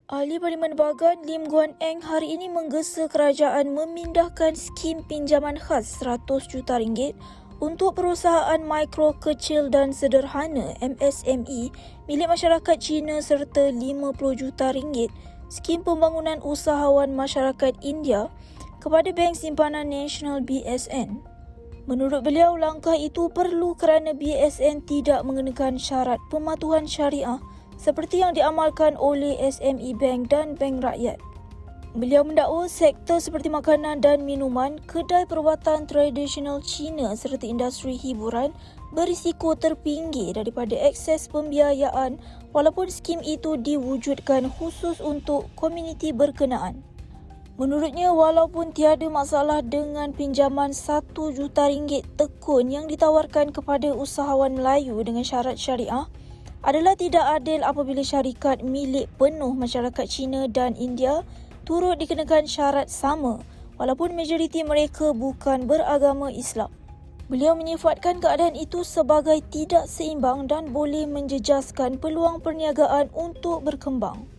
Ahli Parlimen Bagan Lim Guan Eng hari ini menggesa kerajaan memindahkan skim pinjaman khas RM100 juta untuk perusahaan mikro, kecil dan sederhana MSME milik masyarakat Cina serta RM50 juta skim pembangunan usahawan masyarakat India kepada Bank Simpanan Nasional BSN. Menurut beliau, langkah itu perlu kerana BSN tidak mengenakan syarat pematuhan syariah seperti yang diamalkan oleh SME Bank dan Bank Rakyat. Beliau mendakwa sektor seperti makanan dan minuman, kedai perubatan tradisional Cina serta industri hiburan berisiko terpinggir daripada akses pembiayaan walaupun skim itu diwujudkan khusus untuk komuniti berkenaan. Menurutnya, walaupun tiada masalah dengan pinjaman RM1 juta tekun yang ditawarkan kepada usahawan Melayu dengan syarat syariah, adalah tidak adil apabila syarikat milik penuh masyarakat Cina dan India turut dikenakan syarat sama walaupun majoriti mereka bukan beragama Islam. Beliau menyifatkan keadaan itu sebagai tidak seimbang dan boleh menjejaskan peluang perniagaan untuk berkembang.